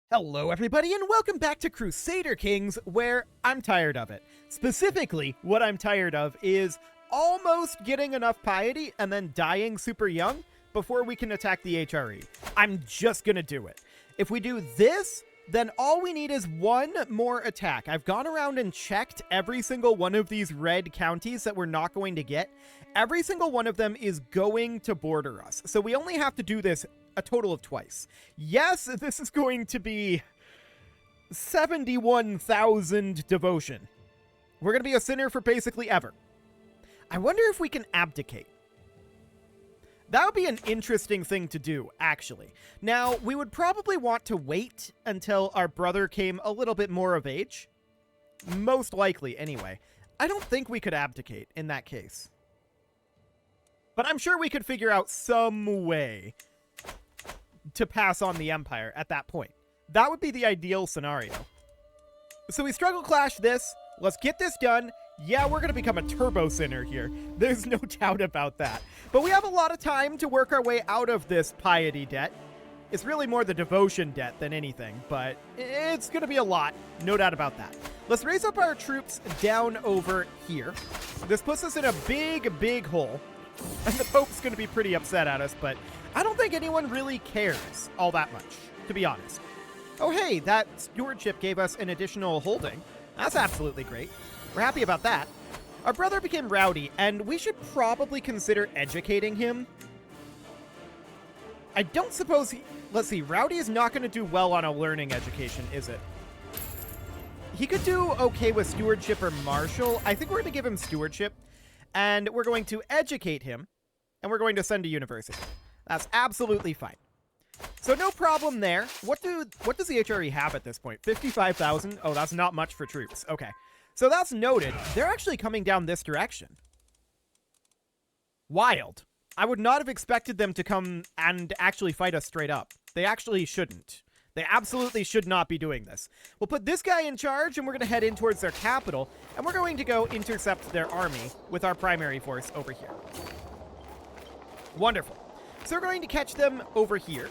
Hello everybody and welcome back to Crusader Kings, where I'm tired of it. Specifically, what I'm tired of is almost getting enough piety and then dying super young before we can attack the HRE. I'm just gonna do it. If we do this, then all we need is one more attack. I've gone around and checked every single one of these red counties that we're not going to get. Every single one of them is going to border us. So we only have to do this a total of twice. Yes, this is going to be 71,000 devotion. We're going to be a sinner for basically ever. I wonder if we can abdicate. That would be an interesting thing to do, actually. Now, we would probably want to wait until our brother came a little bit more of age. Most likely, anyway. I don't think we could abdicate in that case. But I'm sure we could figure out some way to pass on the Empire at that point. That would be the ideal scenario. So we struggle clash this. Let's get this done. Yeah, we're going to become a turbo sinner here. There's no doubt about that. But we have a lot of time to work our way out of this piety debt. It's really more the devotion debt than anything, but it's going to be a lot. No doubt about that. Let's raise up our troops down over here. This puts us in a big hole. And the Pope's going to be pretty upset at us, but I don't think anyone really cares all that much, to be honest. Oh, hey, that stewardship gave us an additional holding. That's absolutely great. We're happy about that. Our brother became rowdy, and we should probably consider educating him. I don't suppose he... Let's see, rowdy is not going to do well on a learning education, is it? He could do okay with stewardship or martial. I think we're going to give him stewardship. And we're going to educate him, and we're going to send to university. That's absolutely fine. So no problem there. What does the HRE have at this point? 55,000? Oh, that's not much for troops. Okay. So that's noted. They're actually coming down this direction. Wild. I would not have expected them to come and actually fight us straight up. They actually shouldn't. They absolutely should not be doing this. We'll put this guy in charge, and we're going to head in towards their capital, and we're going to go intercept their army with our primary force over here. Wonderful. So we're going to catch them over here.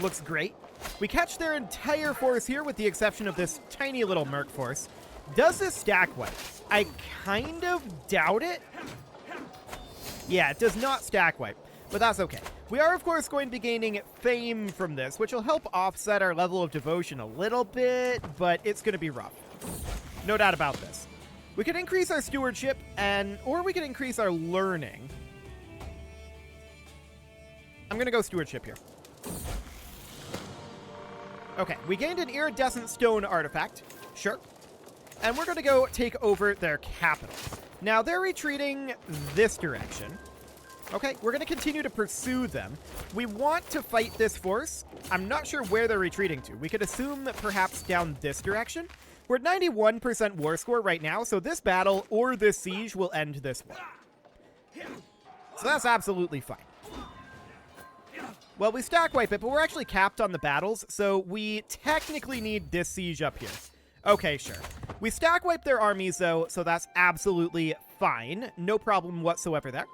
Looks great. We catch their entire force here with the exception of this tiny little merc force. Does this stack wipe? I kind of doubt it. Yeah, it does not stack wipe, but that's okay. We are, of course, going to be gaining fame from this, which will help offset our level of devotion a little bit, but it's going to be rough. No doubt about this. We could increase our stewardship, or we could increase our learning. I'm going to go stewardship here. Okay, we gained an iridescent stone artifact. Sure. And we're going to go take over their capital. Now, they're retreating this direction. Okay, we're going to continue to pursue them. We want to fight this force. I'm not sure where they're retreating to. We could assume that perhaps down this direction. We're at 91% war score right now, so this battle or this siege will end this one. So that's absolutely fine. Well, we stack wipe it, but we're actually capped on the battles, so we technically need this siege up here. Okay, sure. We stack wipe their armies, though, so that's absolutely fine. No problem whatsoever there.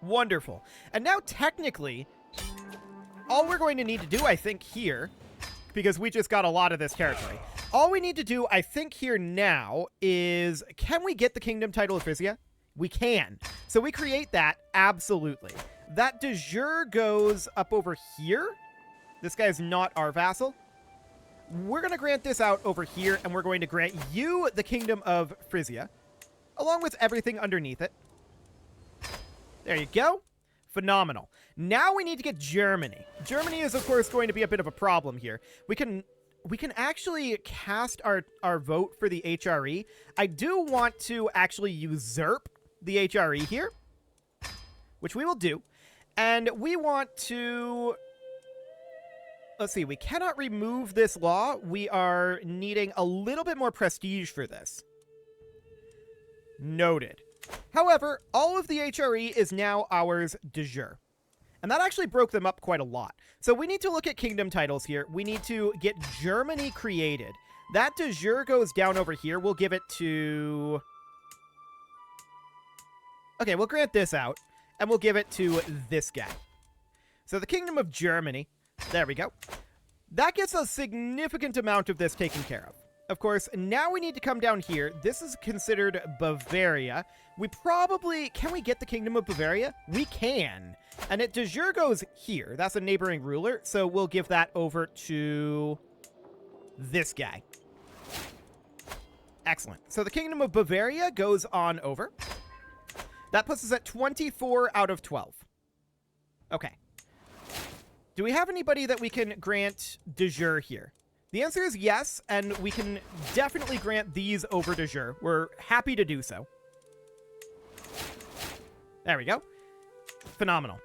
Wonderful. And now, technically, all we're going to need to do, I think, here, because we just got a lot of this territory, all we need to do, I think, here now is, can we get the kingdom title of Frisia? We can. So we create that, absolutely. That de jure goes up over here. This guy is not our vassal. We're going to grant this out over here, and we're going to grant you the kingdom of Frisia, along with everything underneath it. There you go. Phenomenal. Now we need to get Germany. Germany is, of course, going to be a bit of a problem here. We can actually cast our vote for the HRE. I do want to actually usurp the HRE here, which we will do. And we want to... Let's see, we cannot remove this law. We are needing a little bit more prestige for this. Noted. However, all of the HRE is now ours de jure. And that actually broke them up quite a lot. So we need to look at kingdom titles here. We need to get Germany created. That de jure goes down over here. We'll give it to... Okay, we'll grant this out. And we'll give it to this guy. So the Kingdom of Germany. There we go. That gets a significant amount of this taken care of. Of course, now we need to come down here. This is considered Bavaria. We probably... Can we get the Kingdom of Bavaria? We can. And it de jure goes here. That's a neighboring ruler, so we'll give that over to this guy. Excellent. So the Kingdom of Bavaria goes on over. That puts us at 24 out of 12. Okay. Do we have anybody that we can grant de jure here? The answer is yes, and we can definitely grant these over de jure. We're happy to do so. There we go. Phenomenal.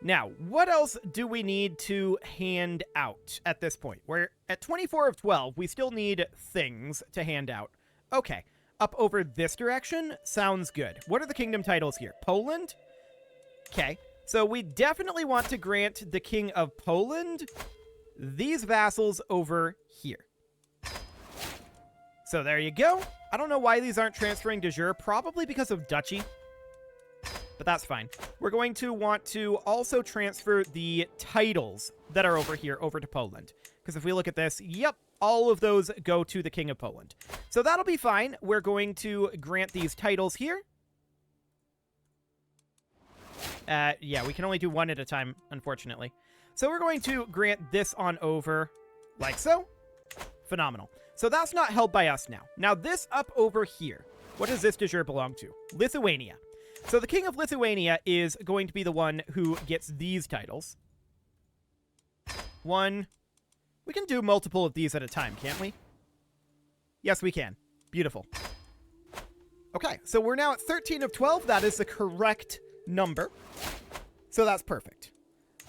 Now, what else do we need to hand out at this point? We're at 24 of 12. We still need things to hand out. Okay. Up over this direction? Sounds good. What are the kingdom titles here? Poland? Okay. So we definitely want to grant the King of Poland these vassals over here. So there you go. I don't know why these aren't transferring de jure. Probably because of duchy. But that's fine. We're going to want to also transfer the titles that are over here over to Poland. Because if we look at this, yep, all of those go to the King of Poland. So that'll be fine. We're going to grant these titles here. Yeah, we can only do one at a time, unfortunately. So we're going to grant this on over like so. Phenomenal. So that's not held by us now. Now this up over here. What does this de jure belong to? Lithuania. So the King of Lithuania is going to be the one who gets these titles. One. We can do multiple of these at a time, can't we? Yes, we can. Beautiful. Okay, so we're now at 13 of 12. That is the correct number. So that's perfect.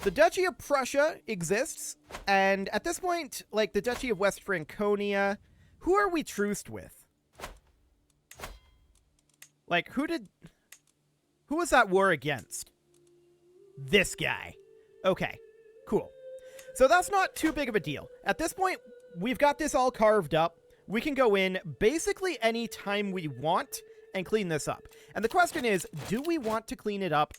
The Duchy of Prussia exists, and at this point, like the Duchy of West Franconia, who are we truced with? Like, who was that war against? This guy. Okay, cool. So that's not too big of a deal. At this point, we've got this all carved up. We can go in basically any time we want and clean this up. And the question is, do we want to clean it up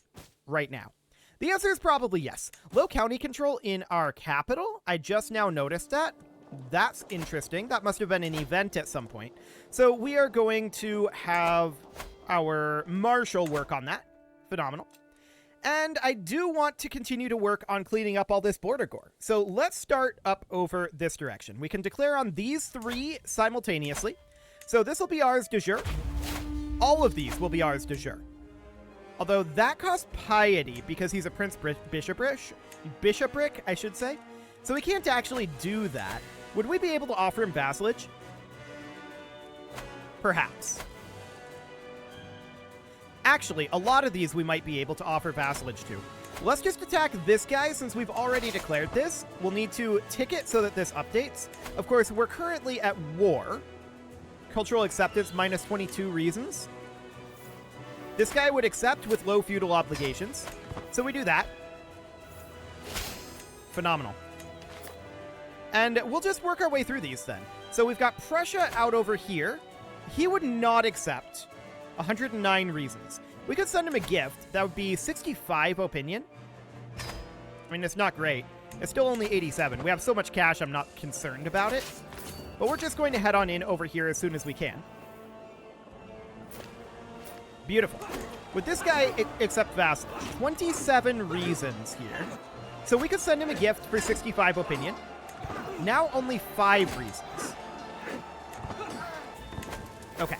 right now? The answer is probably yes. Low county control in our capital. I just now noticed that. That's interesting. That must have been an event at some point. So we are going to have our marshal work on that. Phenomenal. And I do want to continue to work on cleaning up all this border gore. So let's start up over this direction. We can declare on these three simultaneously. So this will be ours de jure. All of these will be ours de jure. Although that costs piety because he's a prince bishopric, I should say. So we can't actually do that. Would we be able to offer him vassalage? Perhaps. Actually, a lot of these we might be able to offer vassalage to. Let's just attack this guy since we've already declared this. We'll need to tick it so that this updates. Of course, we're currently at war. Cultural acceptance minus 22 reasons. This guy would accept with low feudal obligations. So we do that. Phenomenal. And we'll just work our way through these then. So we've got Prussia out over here. He would not accept 109 reasons. We could send him a gift. That would be 65 opinion. I mean, it's not great. It's still only 87. We have so much cash, I'm not concerned about it. But we're just going to head on in over here as soon as we can. Beautiful. With this guy, accept vassalage. 27 reasons here. So we could send him a gift for 65 opinion. Now only 5 reasons. Okay.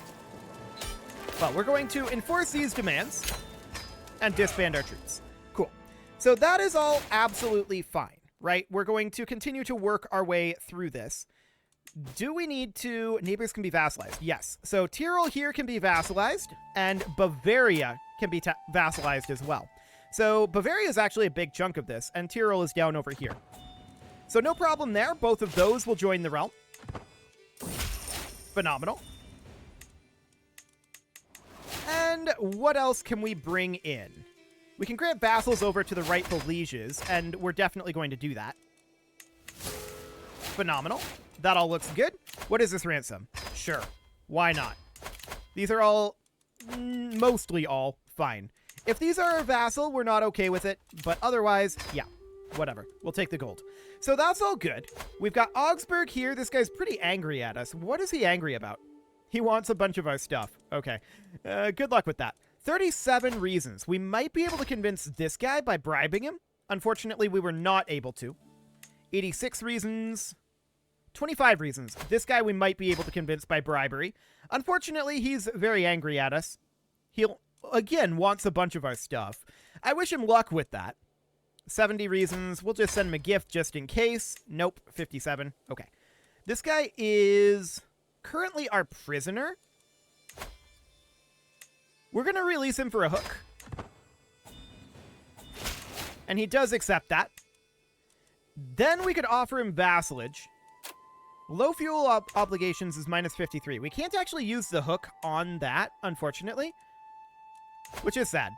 Well, we're going to enforce these demands and disband our troops. Cool. So that is all absolutely fine, right? We're going to continue to work our way through this. Do we need to... Neighbors can be vassalized. Yes. So Tyrol here can be vassalized, and Bavaria can be vassalized as well. So Bavaria is actually a big chunk of this, and Tyrol is down over here. So no problem there. Both of those will join the realm. Phenomenal. And what else can we bring in? We can grant vassals over to the rightful lieges, and we're definitely going to do that. Phenomenal. That all looks good. What is this ransom? Sure. Why not? These are all, mostly all, fine. If these are a vassal, we're not okay with it, but otherwise, yeah, whatever. We'll take the gold. So that's all good. We've got Augsburg here. This guy's pretty angry at us. What is he angry about? He wants a bunch of our stuff. Okay. Good luck with that. 37 reasons. We might be able to convince this guy by bribing him. Unfortunately, we were not able to. 86 reasons. 25 reasons. This guy we might be able to convince by bribery. Unfortunately, he's very angry at us. He'll, again, wants a bunch of our stuff. I wish him luck with that. 70 reasons. We'll just send him a gift just in case. Nope. 57. Okay. This guy is currently our prisoner. We're going to release him for a hook. And he does accept that. Then we could offer him vassalage. Low fuel obligations is minus 53. We can't actually use the hook on that, unfortunately. Which is sad.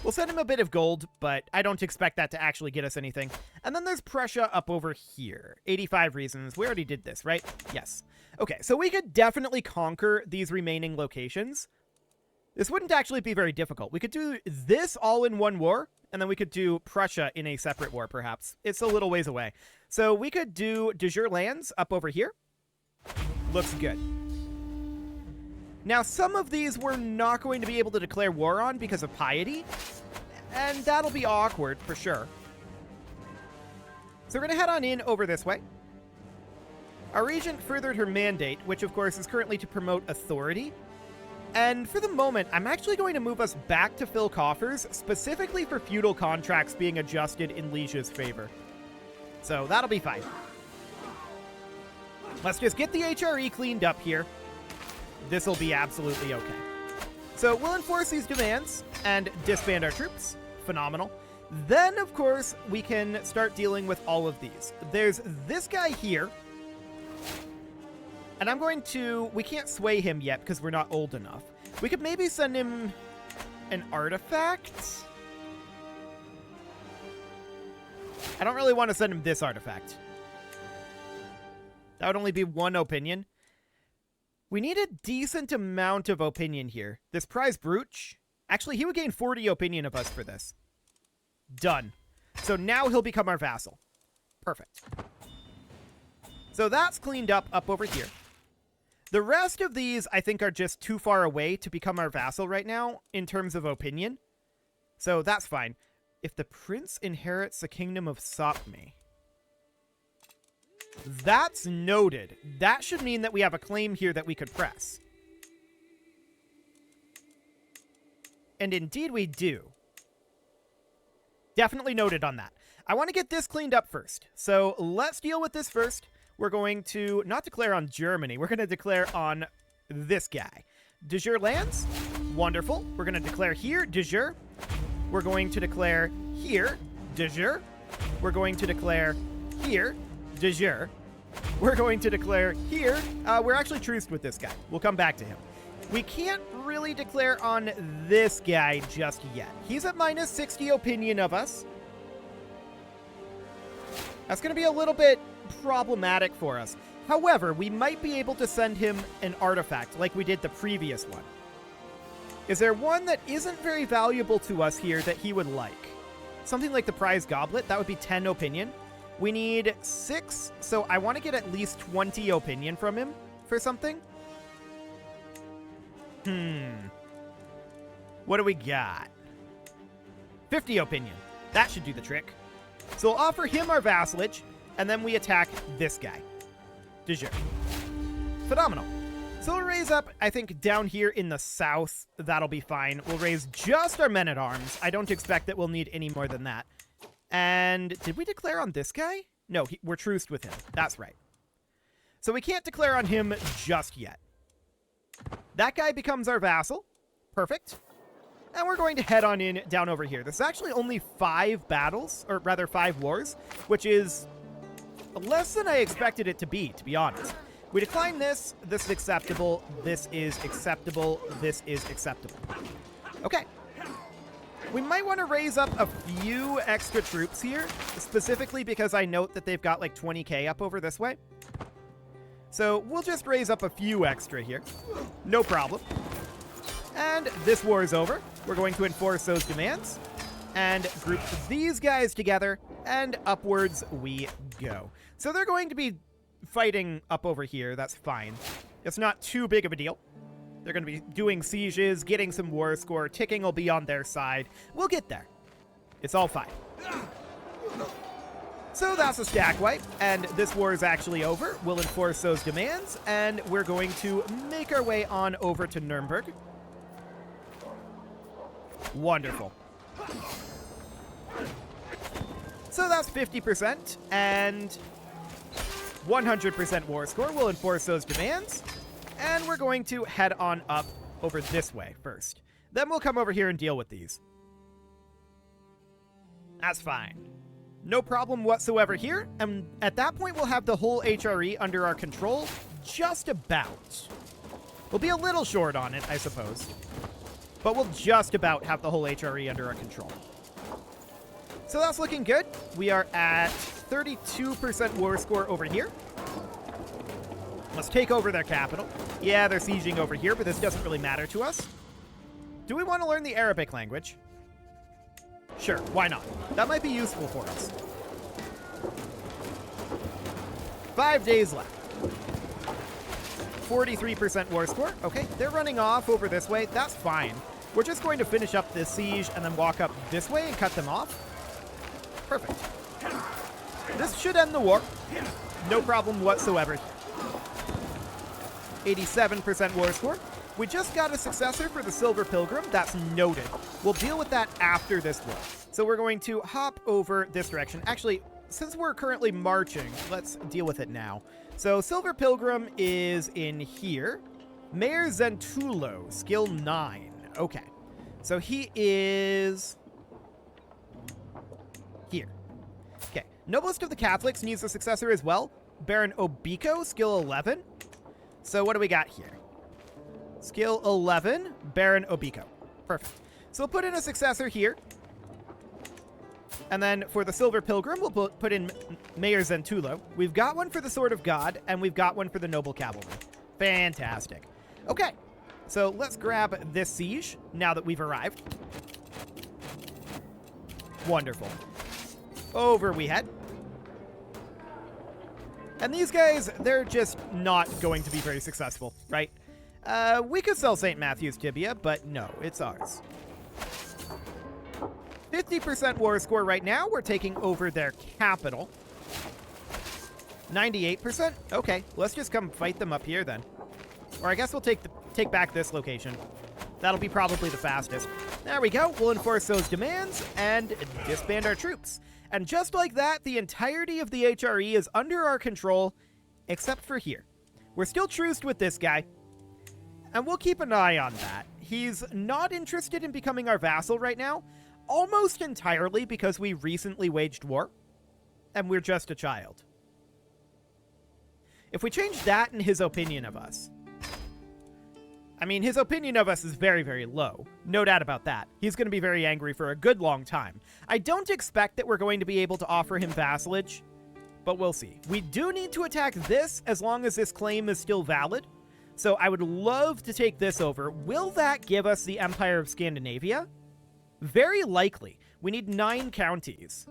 We'll send him a bit of gold, but I don't expect that to actually get us anything. And then there's Prussia up over here. 85 reasons. We already did this, right? Yes. Okay, so we could definitely conquer these remaining locations. This wouldn't actually be very difficult. We could do this all in one war, and then we could do Prussia in a separate war, perhaps. It's a little ways away. So we could do de jure lands up over here. Looks good. Now, some of these we're not going to be able to declare war on because of piety, and that'll be awkward for sure. So we're going to head on in over this way. Our regent furthered her mandate, which of course is currently to promote authority. And for the moment, I'm actually going to move us back to fill coffers, specifically for feudal contracts being adjusted in Liege's favor. So that'll be fine. Let's just get the HRE cleaned up here. This will be absolutely okay. So we'll enforce these demands and disband our troops. Phenomenal. Then, of course, we can start dealing with all of these. There's this guy here. And I'm going to... We can't sway him yet because we're not old enough. We could maybe send him an artifact. I don't really want to send him this artifact. That would only be one opinion. We need a decent amount of opinion here. This prize brooch, actually, he would gain 40 opinion of us for this. Done. So now he'll become our vassal. Perfect. So that's cleaned up over here. The rest of these, I think, are just too far away to become our vassal right now in terms of opinion. So that's fine. If the prince inherits the kingdom of Sopme... That's noted. That should mean that we have a claim here that we could press. And indeed we do. Definitely noted on that. I want to get this cleaned up first. So let's deal with this first. We're going to not declare on Germany. We're going to declare on this guy. De jure lands. Wonderful. We're going to declare here, de jure. We're going to declare here, de jure. We're going to declare here, de jure. We're going to declare here. We're actually truced with this guy. We'll come back to him. We can't really declare on this guy just yet. He's at minus 60 opinion of us. That's going to be a little bit problematic for us. However, we might be able to send him an artifact like we did the previous one. Is there one that isn't very valuable to us here that he would like? Something like the prize goblet. That would be 10 opinion. We need 6, so I want to get at least 20 opinion from him for something. What do we got? 50 opinion. That should do the trick. So we'll offer him our vassalage, and then we attack this guy. De jure. Phenomenal. So we'll raise up, I think, down here in the south. That'll be fine. We'll raise just our men-at-arms. I don't expect that we'll need any more than that. And did we declare on this guy? No, we're truced with him. That's right. So we can't declare on him just yet. That guy becomes our vassal. Perfect. And we're going to head on in down over here. This is actually only 5 battles, or rather 5 wars, which is less than I expected it to be honest. We decline this. This is acceptable. This is acceptable. This is acceptable. Okay. We might want to raise up a few extra troops here, specifically because I note that they've got like 20k up over this way. So we'll just raise up a few extra here. No problem. And this war is over. We're going to enforce those demands. and group these guys together, and upwards we go. So they're going to be fighting up over here. That's fine. It's not too big of a deal. They're going to be doing sieges, getting some war score. Ticking will be on their side. We'll get there. It's all fine. So that's a stack wipe, and this war is actually over. We'll enforce those demands, and we're going to make our way on over to Nuremberg. Wonderful. So that's 50%, and 100% war score. We'll enforce those demands, and we're going to head on up over this way first. Then we'll come over here and deal with these. That's fine. No problem whatsoever here, and at that point we'll have the whole HRE under our control, just about. We'll be a little short on it, I suppose, but we'll just about have the whole HRE under our control. So that's looking good. We are at 32% war score over here. Let's take over their capital. Yeah, they're sieging over here, but this doesn't really matter to us. Do we want to learn the Arabic language? Sure, why not? That might be useful for us. 5 days left. 43% war score. Okay, they're running off over this way. That's fine. We're just going to finish up this siege and then walk up this way and cut them off. Perfect. This should end the war. No problem whatsoever. 87% war score. We just got a successor for the Silver Pilgrim. That's noted. We'll deal with that after this war. So we're going to hop over this direction. Actually, since we're currently marching, let's deal with it now. So Silver Pilgrim is in here. Mayor Zentulo, skill 9. Okay. So he is here. Okay. Noblest of the Catholics needs a successor as well. Baron Obiko, skill 11. So what do we got here? Skill 11, Baron Obiko. Perfect. So we'll put in a successor here. And then for the Silver Pilgrim, we'll put in Mayor Zentulo. We've got one for the Sword of God, and we've got one for the Noble Cavalry. Fantastic. Okay, so let's grab this siege now that we've arrived. Wonderful. Over we head. And these guys, they're just not going to be very successful, right? We could sell St. Matthew's Tibia, but no, it's ours. 50% war score right now. We're taking over their capital. 98%? Okay, let's just come fight them up here then. Or I guess we'll take back this location. That'll be probably the fastest. There we go. We'll enforce those demands and disband our troops. And just like that, the entirety of the HRE is under our control, except for here. We're still truced with this guy. And we'll keep an eye on that. He's not interested in becoming our vassal right now, almost entirely because we recently waged war, and we're just a child. If we change that in his opinion of us, I mean, his opinion of us is very, very low. No doubt about that. He's going to be very angry for a good long time. I don't expect that we're going to be able to offer him vassalage, but we'll see. We do need to attack this as long as this claim is still valid. So I would love to take this over. Will that give us the Empire of Scandinavia? Very likely. We need 9 counties.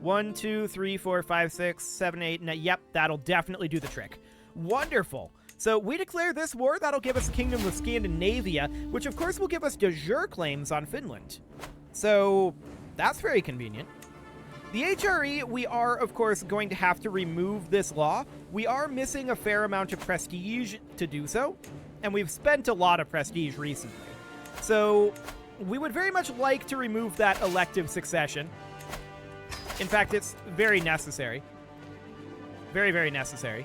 1, 2, 3, 4, 5, 6, 7, 8, 9. Yep, that'll definitely do the trick. Wonderful. So we declare this war. That'll give us the Kingdom of Scandinavia, which of course will give us de jure claims on Finland. So that's very convenient. The HRE, we are, of course, going to have to remove this law. We are missing a fair amount of prestige to do so, and we've spent a lot of prestige recently. So we would very much like to remove that elective succession. In fact, it's very necessary. Very, very necessary.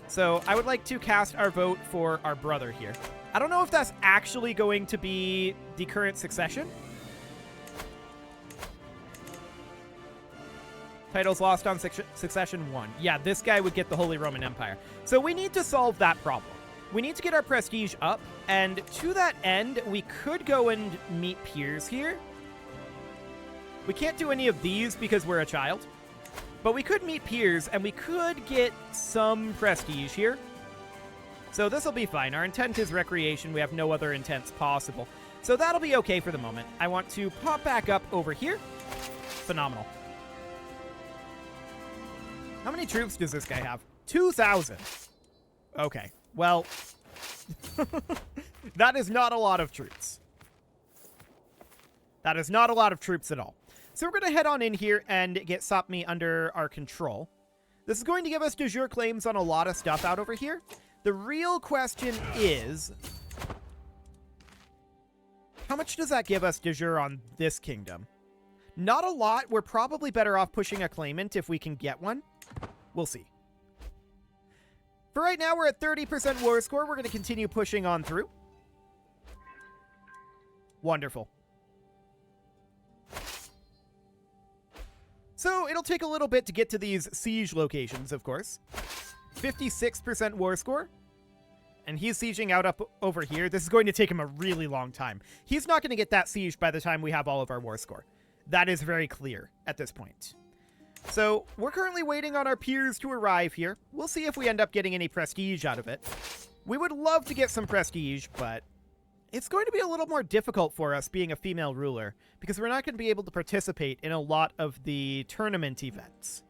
So I would like to cast our vote for our brother here. I don't know if that's actually going to be the current succession. Titles lost on Succession 1. Yeah, this guy would get the Holy Roman Empire. So we need to solve that problem. We need to get our prestige up, and to that end, we could go and meet peers here. We can't do any of these because we're a child, but we could meet peers, and we could get some prestige here. So this will be fine. Our intent is recreation. We have no other intents possible. So that'll be okay for the moment. I want to pop back up over here. Phenomenal. How many troops does this guy have? 2,000. Okay, well, that is not a lot of troops. That is not a lot of troops at all. So we're going to head on in here and get Sapmi under our control. This is going to give us de jure claims on a lot of stuff out over here. The real question is, how much does that give us de jure on this kingdom? Not a lot. We're probably better off pushing a claimant if we can get one. We'll see. For right now, we're at 30% war score. We're going to continue pushing on through. Wonderful. So it'll take a little bit to get to these siege locations, of course. 56% war score. And he's sieging out up over here. This is going to take him a really long time. He's not going to get that siege by the time we have all of our war score. That is very clear at this point. So we're currently waiting on our peers to arrive here. We'll see if we end up getting any prestige out of it. We would love to get some prestige, but it's going to be a little more difficult for us being a female ruler because we're not going to be able to participate in a lot of the tournament events.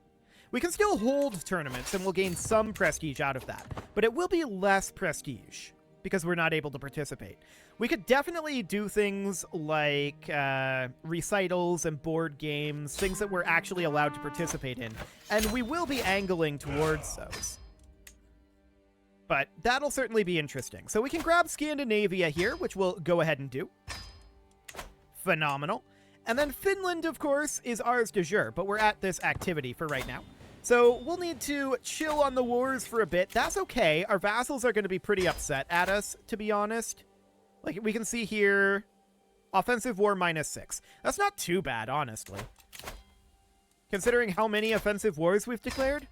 We can still hold tournaments and we'll gain some prestige out of that, but it will be less prestige because we're not able to participate. We could definitely do things like recitals and board games, things that we're actually allowed to participate in, and we will be angling towards those. But that'll certainly be interesting. So we can grab Scandinavia here, which we'll go ahead and do. Phenomenal. And then Finland, of course, is ours de jure, but we're at this activity for right now. So we'll need to chill on the wars for a bit. That's okay. Our vassals are going to be pretty upset at us, to be honest. Like, we can see here, offensive war -6. That's not too bad, honestly. Considering how many offensive wars we've declared,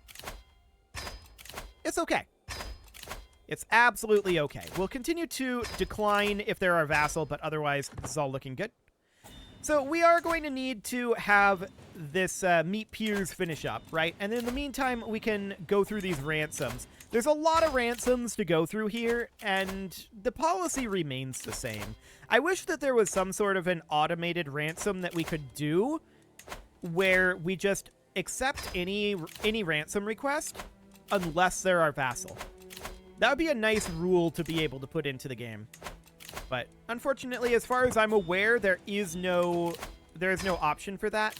it's okay. It's absolutely okay. We'll continue to decline if they're our vassal, but otherwise, this is all looking good. So we are going to need to have this meet peers finish up, right? And in the meantime, we can go through these ransoms. There's a lot of ransoms to go through here, and the policy remains the same. I wish that there was some sort of an automated ransom that we could do where we just accept any ransom request unless they're our vassal. That would be a nice rule to be able to put into the game. But unfortunately, as far as I'm aware, there is no option for that.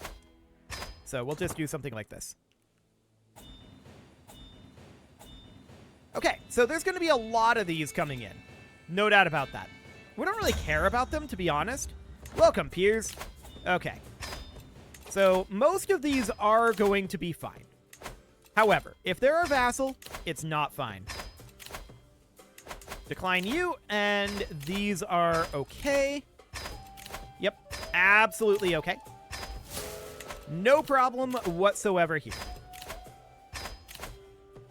So we'll just do something like this. Okay, so there's going to be a lot of these coming in. No doubt about that. We don't really care about them, to be honest. Welcome, peers. Okay. So most of these are going to be fine. However, if they're a vassal, it's not fine. Decline you, and these are okay. Yep, absolutely okay. No problem whatsoever here.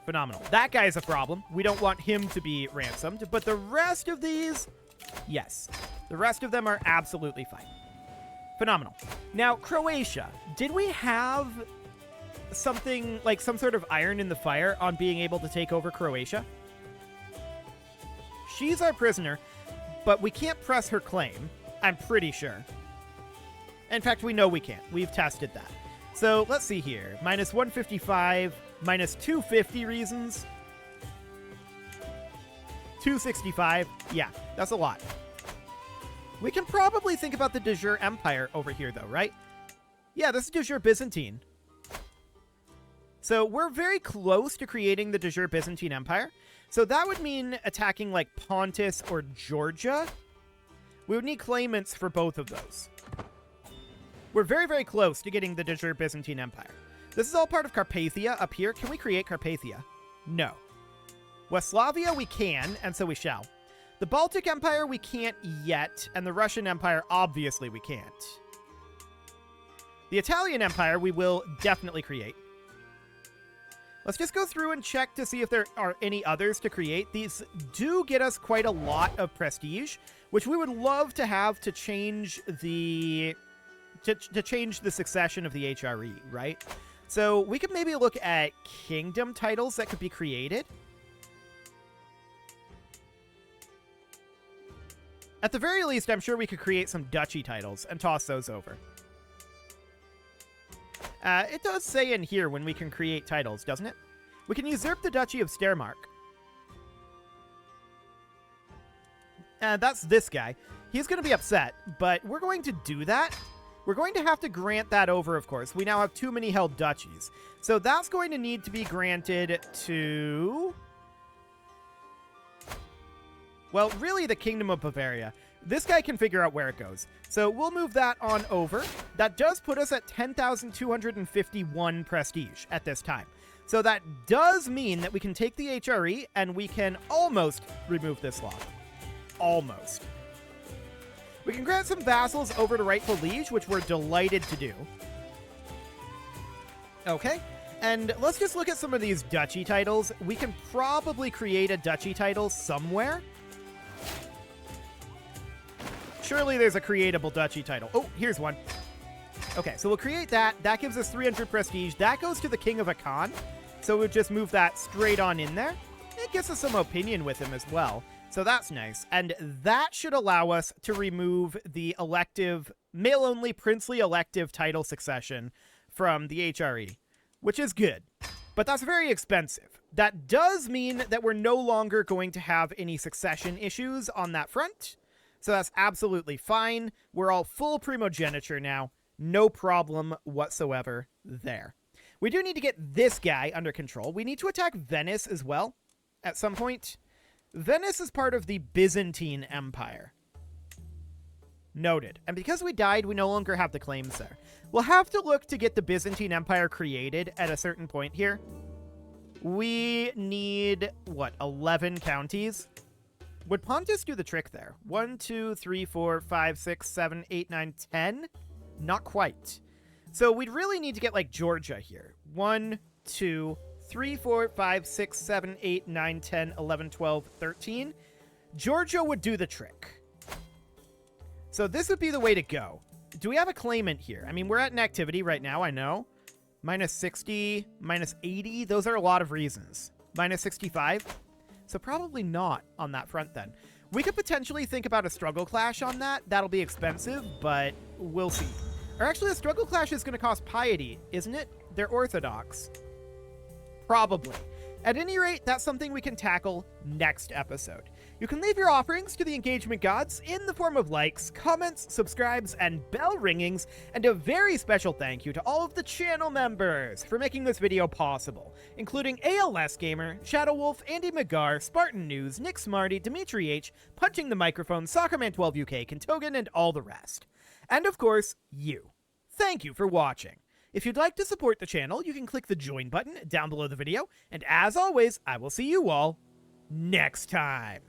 Phenomenal. That guy's a problem. We don't want him to be ransomed, but the rest of these, yes. The rest of them are absolutely fine. Phenomenal. Now, Croatia. Did we have something, like some sort of iron in the fire on being able to take over Croatia? She's our prisoner, but we can't press her claim, I'm pretty sure. In fact, we know we can't. We've tested that. So let's see here. Minus 155, minus 250 reasons. 265. Yeah, that's a lot. We can probably think about the de jure empire over here, though, right? Yeah, this is de jure Byzantine. So we're very close to creating the de jure Byzantine Empire. So that would mean attacking like Pontus or Georgia. We would need claimants for both of those. We're very, very close to getting the de jure Byzantine Empire. This is all part of Carpathia up here. Can we create Carpathia? No. Westphalia we can, and so we shall. The Baltic Empire we can't yet, and the Russian Empire obviously we can't. The Italian Empire we will definitely create. Let's just go through and check to see if there are any others to create. These do get us quite a lot of prestige, which we would love to have to change the change the succession of the HRE, right? So we could maybe look at kingdom titles that could be created. At the very least, I'm sure we could create some duchy titles and toss those over. It does say in here when we can create titles, doesn't it? We can usurp the Duchy of Steiermark. That's this guy. He's going to be upset, but we're going to do that. We're going to have to grant that over, of course. We now have too many held duchies. So that's going to need to be granted to... well, really the Kingdom of Bavaria. This guy can figure out where it goes. So we'll move that on over. That does put us at 10,251 prestige at this time. So that does mean that we can take the HRE and we can almost remove this law. Almost. We can grant some vassals over to rightful liege, which we're delighted to do. Okay. And let's just look at some of these duchy titles. We can probably create a duchy title somewhere. Surely there's a creatable duchy title. Oh, here's one. Okay, so we'll create that. That gives us 300 prestige. That goes to the King of Akan. So we'll just move that straight on in there. It gives us some opinion with him as well. So that's nice. And that should allow us to remove the elective, male-only princely elective title succession from the HRE, which is good. But that's very expensive. That does mean that we're no longer going to have any succession issues on that front. So that's absolutely fine. We're all full primogeniture now. No problem whatsoever there. We do need to get this guy under control. We need to attack Venice as well at some point. Venice is part of the Byzantine Empire. Noted. And because we died, we no longer have the claims there. We'll have to look to get the Byzantine Empire created at a certain point here. We need, what, 11 counties? Would Pontus do the trick there? 1, 2, 3, 4, 5, 6, 7, 8, 9, 10? Not quite. So we'd really need to get, like, Georgia here. 1, 2, 3, 4, 5, 6, 7, 8, 9, 10, 11, 12, 13. Georgia would do the trick. So this would be the way to go. Do we have a claimant here? I mean, we're at an activity right now, I know. Minus 60, minus 80, those are a lot of reasons. Minus 65. So probably not on that front then. We could potentially think about a struggle clash on that. That'll be expensive, but we'll see. Or actually, a struggle clash is going to cost piety, isn't it? They're Orthodox. Probably. At any rate, that's something we can tackle next episode. You can leave your offerings to the engagement gods in the form of likes, comments, subscribes, and bell ringings, and a very special thank you to all of the channel members for making this video possible, including ALS Gamer, Shadow Wolf, Andy McGar, Spartan News, Nick Smarty, Dimitri H, Punching the Microphone, Soccerman12 UK, Kentogan, and all the rest. And of course, you. Thank you for watching. If you'd like to support the channel, you can click the join button down below the video, and as always, I will see you all next time.